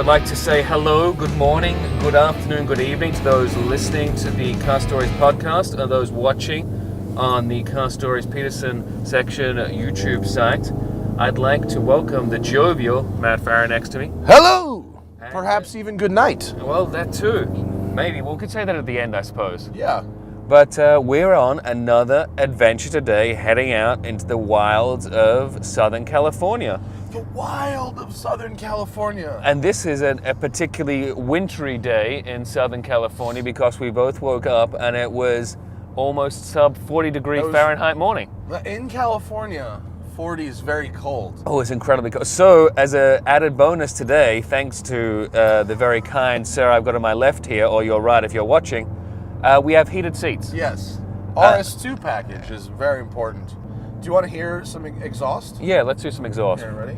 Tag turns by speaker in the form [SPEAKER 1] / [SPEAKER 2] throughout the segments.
[SPEAKER 1] I'd like to say hello, good morning, good afternoon, good evening to those listening to the CarStories podcast and those watching on the CarStories Peterson section YouTube site. I'd like to welcome the jovial Matt Farah next to me.
[SPEAKER 2] Hello! Perhaps even good night.
[SPEAKER 1] Well, that too. Maybe. We could say that at the end, I suppose.
[SPEAKER 2] Yeah.
[SPEAKER 1] But we're on another adventure today, heading out into the wilds of Southern California.
[SPEAKER 2] The wild of Southern California.
[SPEAKER 1] And this is a particularly wintry day in Southern California because we both woke up and it was almost sub 40-degree Fahrenheit morning.
[SPEAKER 2] In California, 40 is very cold.
[SPEAKER 1] Oh, it's incredibly cold. So, as an added bonus today, thanks to the very kind sir I've got on my left here, or your right if you're watching, we have heated seats.
[SPEAKER 2] Yes. RS2 package is very important. Do you want to hear some exhaust?
[SPEAKER 1] Yeah, let's do some exhaust.
[SPEAKER 2] Here, ready?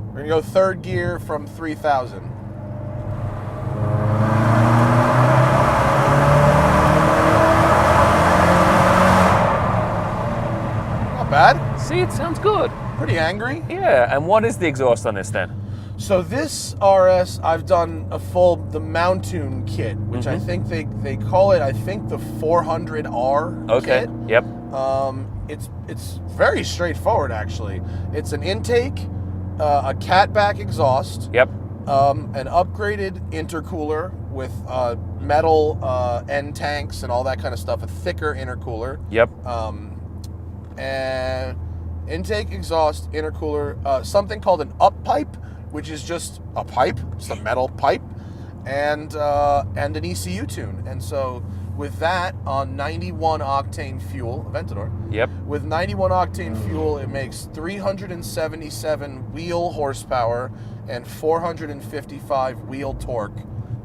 [SPEAKER 2] We're going to go third gear from 3,000. Not bad.
[SPEAKER 1] See, it sounds good.
[SPEAKER 2] Pretty angry.
[SPEAKER 1] Yeah, and what is the exhaust on this then?
[SPEAKER 2] So this RS, I've done the Mountune kit, which I think they call it, the 400R kit.
[SPEAKER 1] Yep.
[SPEAKER 2] It's very straightforward, actually. It's an intake, a catback exhaust.
[SPEAKER 1] Yep.
[SPEAKER 2] An upgraded intercooler with metal end tanks and all that kind of stuff. A thicker intercooler.
[SPEAKER 1] Yep.
[SPEAKER 2] And intake, exhaust, intercooler. Something called an up pipe, which is just a pipe, just a metal pipe, and an ECU tune. And so with that on 91 octane fuel, Aventador.
[SPEAKER 1] Yep.
[SPEAKER 2] With 91 octane fuel, it makes 377 wheel horsepower and 455 wheel torque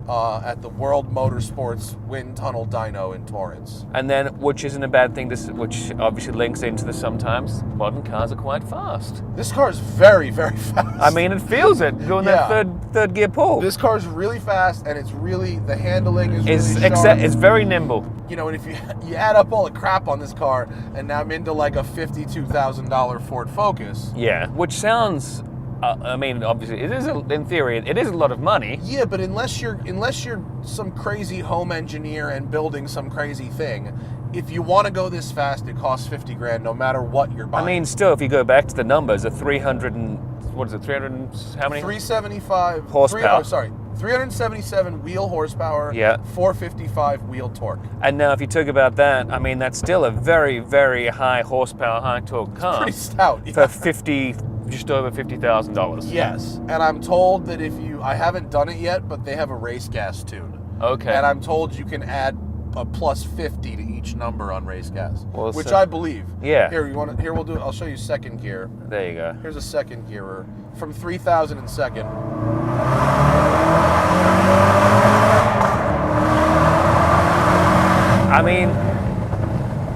[SPEAKER 2] at the World Motorsports Wind Tunnel Dyno in Torrance.
[SPEAKER 1] And then, which isn't a bad thing, which obviously links into the sometimes modern cars are quite fast.
[SPEAKER 2] This car is very, very fast.
[SPEAKER 1] I mean, it feels it doing that third gear pull.
[SPEAKER 2] This car is really fast, and it's really, the handling is really sharp.
[SPEAKER 1] It's very nimble.
[SPEAKER 2] You know, and if you add up all the crap on this car, and now I'm into like a $52,000 Ford Focus.
[SPEAKER 1] Yeah, which sounds, I mean, obviously, it is in theory, it is a lot of money.
[SPEAKER 2] Yeah, but unless you're some crazy home engineer and building some crazy thing, if you want to go this fast, it costs $50,000 no matter what you're buying.
[SPEAKER 1] I mean, still, if you go back to the numbers, 300 and how many?
[SPEAKER 2] 375
[SPEAKER 1] horsepower.
[SPEAKER 2] 377 wheel horsepower.
[SPEAKER 1] Yeah. 455
[SPEAKER 2] wheel torque.
[SPEAKER 1] And now, if you talk about that, I mean, that's still a very, very high horsepower, high torque car.
[SPEAKER 2] Pretty stout.
[SPEAKER 1] For just over $50,000.
[SPEAKER 2] Yes, and I'm told that I haven't done it yet, but they have a race gas tune.
[SPEAKER 1] Okay.
[SPEAKER 2] And I'm told you can add a plus 50 to each number on race gas,
[SPEAKER 1] well,
[SPEAKER 2] which I believe.
[SPEAKER 1] Yeah.
[SPEAKER 2] Here we'll do it. I'll show you second gear.
[SPEAKER 1] There you go.
[SPEAKER 2] Here's a second gear from 3,000 in second.
[SPEAKER 1] I mean,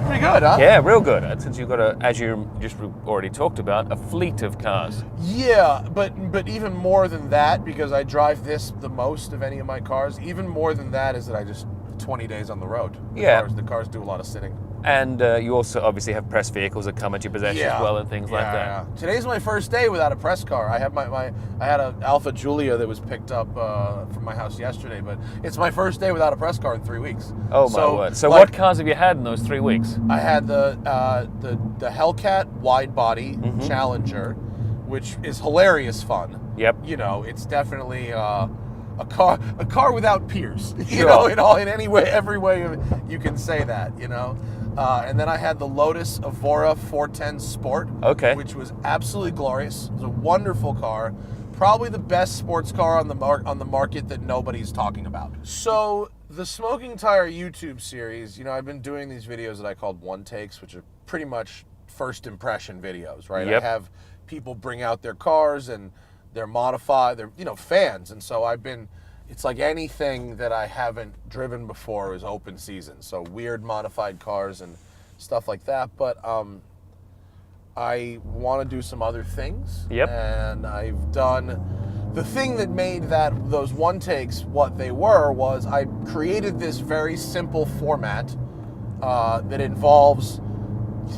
[SPEAKER 2] pretty good, huh?
[SPEAKER 1] Yeah, real good. Since you've got as you just already talked about, a fleet of cars.
[SPEAKER 2] Yeah, but even more than that, because I drive this the most of any of my cars, even more than that is that I just 20 days on the road. The cars do a lot of sitting. And
[SPEAKER 1] you also obviously have press vehicles that come into your possession as well and things like that.
[SPEAKER 2] Yeah. Today's my first day without a press car. I have I had an Alfa Giulia that was picked up from my house yesterday, but it's my first day without a press car in 3 weeks.
[SPEAKER 1] Oh my word! So what cars have you had in those 3 weeks?
[SPEAKER 2] I had the Hellcat wide body Challenger, which is hilarious fun.
[SPEAKER 1] Yep.
[SPEAKER 2] You know, it's definitely a car without peers. You
[SPEAKER 1] Sure.
[SPEAKER 2] know, in any way, every way you can say that. You know. And then I had the Lotus Evora 410 Sport, which was absolutely glorious. It was a wonderful car, probably the best sports car on the market that nobody's talking about. So the Smoking Tire YouTube series, you know, I've been doing these videos that I called one takes, which are pretty much first impression videos, right?
[SPEAKER 1] Yep.
[SPEAKER 2] I have people bring out their cars and they're modified, they're fans, and so it's like anything that I haven't driven before is open season. So weird modified cars and stuff like that. But I want to do some other things.
[SPEAKER 1] Yep.
[SPEAKER 2] And I've done the thing that made those one takes what they were was I created this very simple format that involves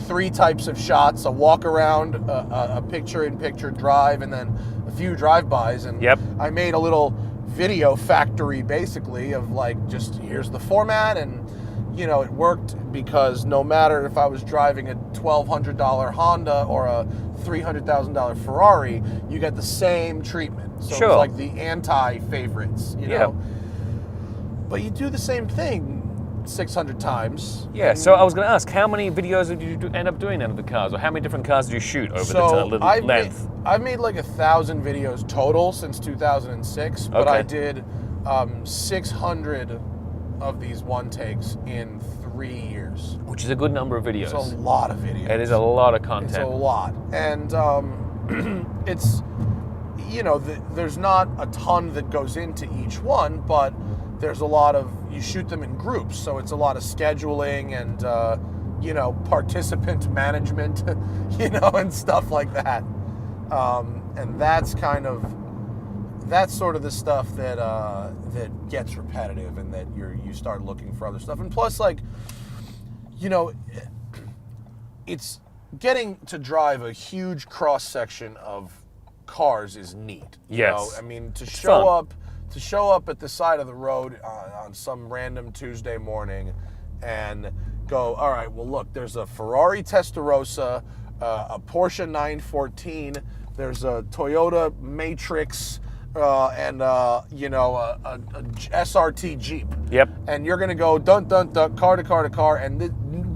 [SPEAKER 2] 3 types of shots: a walk around, a picture-in-picture drive, and then a few drive-bys, and
[SPEAKER 1] Yep.
[SPEAKER 2] I made a little video factory basically of like, just here's the format, and you know, it worked because no matter if I was driving a $1,200 Honda or a $300,000 Ferrari, you get the same treatment. So
[SPEAKER 1] Sure.
[SPEAKER 2] it's like the anti-favorites, you know. But you do the same thing 600 times.
[SPEAKER 1] Yeah, so I was going to ask, how many videos did you end up doing out of the cars, or how many different cars did you shoot over the length?
[SPEAKER 2] I've made like 1,000 videos total since 2006, but
[SPEAKER 1] Okay.
[SPEAKER 2] I did 600 of these one takes in 3 years.
[SPEAKER 1] Which is a good number of videos.
[SPEAKER 2] It's a lot of videos.
[SPEAKER 1] It is a lot of content.
[SPEAKER 2] It's a lot. And it's, you know, there's not a ton that goes into each one, but there's a lot of, you shoot them in groups, so it's a lot of scheduling and, you know, participant management, you know, and stuff like that. And that's sort of the stuff that that gets repetitive, and that you start looking for other stuff. And plus, like, you know, it's getting to drive a huge cross section of cars is neat. You know? I mean, to show up at the side of the road on some random Tuesday morning and go, all right, well, look, there's a Ferrari Testarossa, a Porsche 914, there's a Toyota Matrix, and you know, a SRT Jeep.
[SPEAKER 1] Yep.
[SPEAKER 2] And you're gonna go dun dun dun, car to car to car, and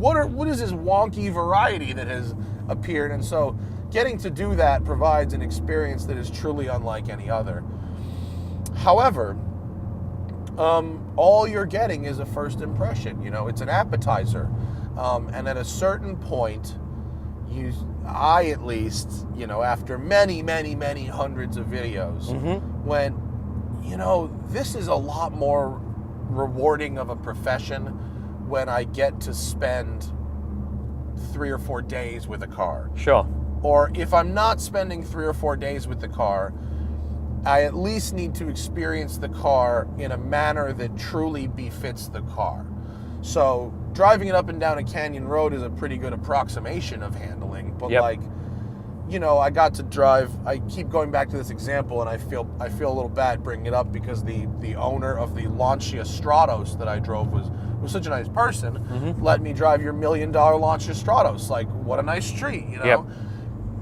[SPEAKER 2] what is this wonky variety that has appeared? And so, getting to do that provides an experience that is truly unlike any other. However, all you're getting is a first impression. You know, it's an appetizer, and at a certain point, I at least, you know, after many hundreds of videos, went, you know, this is a lot more rewarding of a profession when I get to spend 3 or 4 days with a car.
[SPEAKER 1] Sure.
[SPEAKER 2] Or if I'm not spending 3 or 4 days with the car, I at least need to experience the car in a manner that truly befits the car. So driving it up and down a canyon road is a pretty good approximation of handling, but like, you know, I got to drive, I keep going back to this example, and I feel a little bad bringing it up because the owner of the Lancia Stratos that I drove was such a nice person, let me drive your $1 million Lancia Stratos. Like, what a nice treat, you know?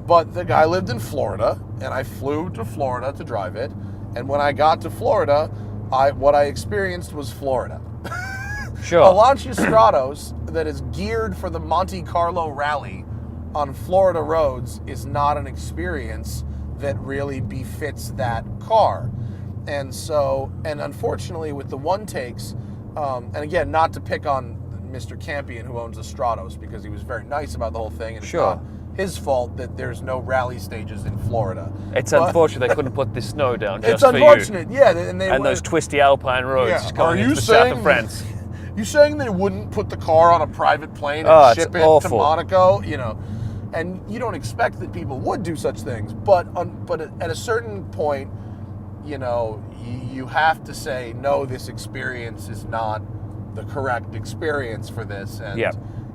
[SPEAKER 2] But the guy lived in Florida, and I flew to Florida to drive it, and when I got to Florida, what I experienced was Florida.
[SPEAKER 1] Sure.
[SPEAKER 2] A Lancia Stratos that is geared for the Monte Carlo rally on Florida roads is not an experience that really befits that car. And so, and unfortunately with the one takes, and again, not to pick on Mr. Campion who owns the Stratos, because he was very nice about the whole thing, and it's not his fault that there's no rally stages in Florida.
[SPEAKER 1] It's unfortunate they couldn't put the snow down just
[SPEAKER 2] it's unfortunate,
[SPEAKER 1] for you.
[SPEAKER 2] yeah. And
[SPEAKER 1] those twisty alpine roads going into the south of France.
[SPEAKER 2] You saying they wouldn't put the car on a private plane and ship it to Monaco? You know, and you don't expect that people would do such things, but at a certain point, you know, you have to say, no, this experience is not the correct experience for this,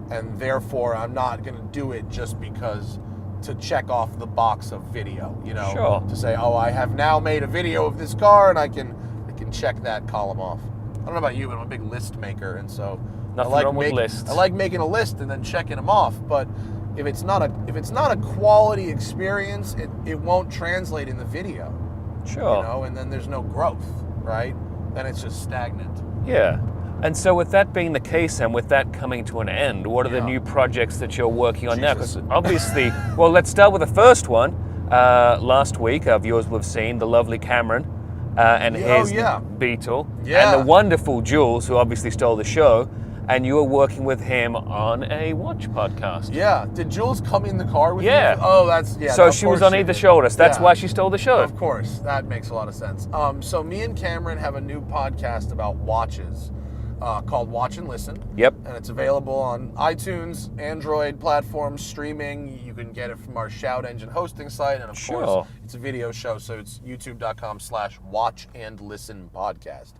[SPEAKER 2] and therefore I'm not going to do it just because to check off the box of video, you know, to say, oh, I have now made a video of this car, and I can check that column off. I don't know about you, but I'm a big list maker, and so I like making a list and then checking them off. But if it's not a quality experience, it won't translate in the video.
[SPEAKER 1] Sure.
[SPEAKER 2] You know, and then there's no growth, right? Then it's just stagnant.
[SPEAKER 1] Yeah. And so with that being the case, and with that coming to an end, what are the new projects that you're working on now? Because obviously, well, let's start with the first one. Last week, our viewers will have seen the lovely Cameron and his Beetle, and the wonderful Jules, who obviously stole the show, and you were working with him on a watch podcast.
[SPEAKER 2] Yeah. Did Jules come in the car with you?
[SPEAKER 1] Oh,
[SPEAKER 2] that's,
[SPEAKER 1] So she was on either shoulder. So that's why she stole the show.
[SPEAKER 2] Of course. That makes a lot of sense. So me and Cameron have a new podcast about watches called Watch and Listen.
[SPEAKER 1] Yep.
[SPEAKER 2] And it's available on iTunes, Android platforms, streaming. You can get it from our Shout Engine hosting site. And of course, it's a video show. So it's youtube.com/Watch and Listen podcast.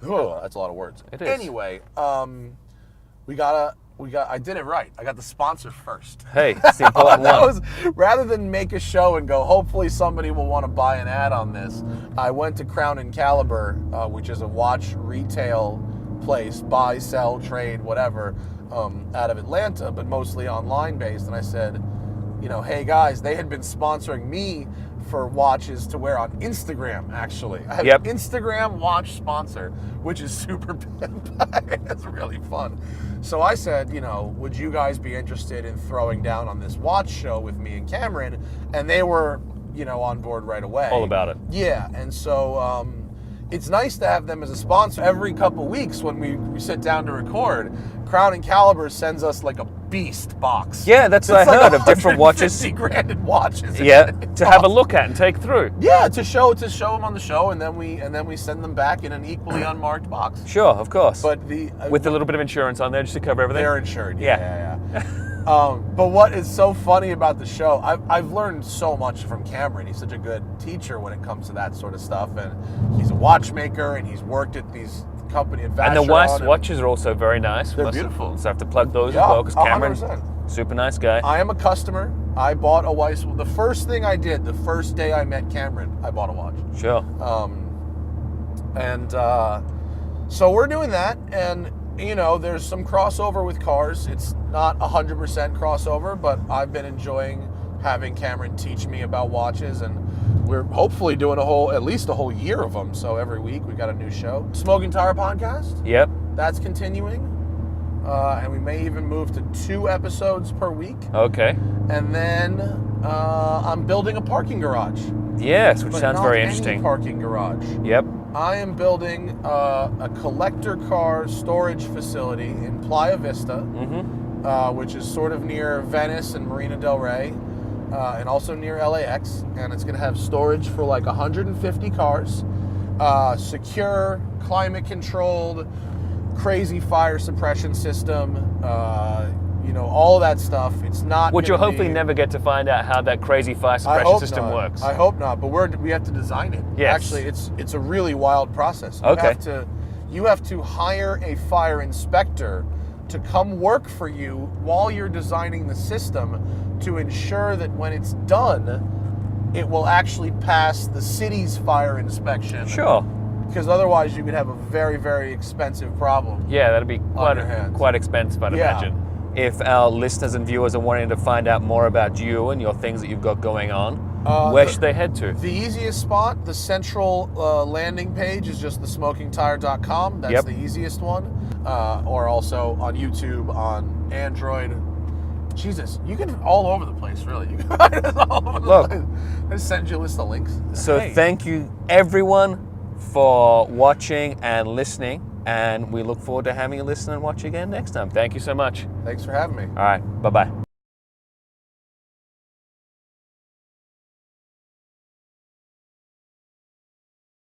[SPEAKER 2] Oh, that's a lot of words.
[SPEAKER 1] It is.
[SPEAKER 2] Anyway, we got a I did it right. I got the sponsor first.
[SPEAKER 1] Hey, it's the important
[SPEAKER 2] That
[SPEAKER 1] one.
[SPEAKER 2] was, rather than make a show and go, hopefully somebody will want to buy an ad on this, I went to Crown and Caliber, which is a watch retail place, buy, sell, trade, whatever, out of Atlanta, but mostly online based. And I said, hey guys, they had been sponsoring me for watches to wear on Instagram, actually. I have an Instagram watch sponsor, which is super it's really fun. So I said, would you guys be interested in throwing down on this watch show with me and Cameron? And they were, on board right away.
[SPEAKER 1] All about it.
[SPEAKER 2] Yeah, and so it's nice to have them as a sponsor. Every couple weeks when we sit down to record, Crown and Caliber sends us like a beast box.
[SPEAKER 1] Yeah, that's what I heard of different watches.
[SPEAKER 2] $150,000 watches.
[SPEAKER 1] Yeah, to have a look at and take through.
[SPEAKER 2] Yeah, to show them on the show, and then we send them back in an equally unmarked box.
[SPEAKER 1] Sure, of course.
[SPEAKER 2] But
[SPEAKER 1] with a little bit of insurance on there just to cover everything.
[SPEAKER 2] They're insured. Yeah. But what is so funny about the show, I've learned so much from Cameron. He's such a good teacher when it comes to that sort of stuff, and he's a watchmaker, and he's worked at these company and
[SPEAKER 1] the Weiss watches are also very nice.
[SPEAKER 2] They're beautiful.
[SPEAKER 1] So I have to plug those as well, because Cameron,
[SPEAKER 2] 100%.
[SPEAKER 1] super nice guy.
[SPEAKER 2] I am a customer. I bought a Weiss. The first thing I did, the first day I met Cameron, I bought a watch.
[SPEAKER 1] Sure.
[SPEAKER 2] So we're doing that, and there's some crossover with cars. It's not 100% crossover, but I've been enjoying having Cameron teach me about watches, and we're hopefully doing at least a whole year of them. So every week we got a new show. Smoking Tire Podcast.
[SPEAKER 1] Yep.
[SPEAKER 2] That's continuing. And we may even move to 2 episodes per week.
[SPEAKER 1] Okay.
[SPEAKER 2] And then I'm building a parking garage.
[SPEAKER 1] Yes, which sounds very
[SPEAKER 2] Any
[SPEAKER 1] interesting.
[SPEAKER 2] parking garage.
[SPEAKER 1] Yep.
[SPEAKER 2] I am building a collector car storage facility in Playa Vista, which is sort of near Venice and Marina del Rey, and also near LAX. And it's going to have storage for like 150 cars, secure, climate controlled, crazy fire suppression system, all of that stuff. It's not.
[SPEAKER 1] Which you'll hopefully never get to find out how that crazy fire suppression system works.
[SPEAKER 2] I hope not, but we have to design it.
[SPEAKER 1] Yes.
[SPEAKER 2] Actually, it's a really wild process. You have to hire a fire inspector to come work for you while you're designing the system to ensure that when it's done, it will actually pass the city's fire inspection.
[SPEAKER 1] Sure.
[SPEAKER 2] Because otherwise you could have a very, very expensive problem.
[SPEAKER 1] Yeah, that'd be quite expensive, I'd imagine. If our listeners and viewers are wanting to find out more about you and your things that you've got going on, where should they head to?
[SPEAKER 2] The easiest spot, the central landing page, is just thesmokingtire.com. That's the easiest one. Or also on YouTube, on Android. Jesus, you can all over the place, really. You can find us all over the place. I just send you a list of links.
[SPEAKER 1] So thank you, everyone, for watching and listening. And we look forward to having you listen and watch again next time. Thank you so much.
[SPEAKER 2] Thanks for having me.
[SPEAKER 1] All right. Bye-bye.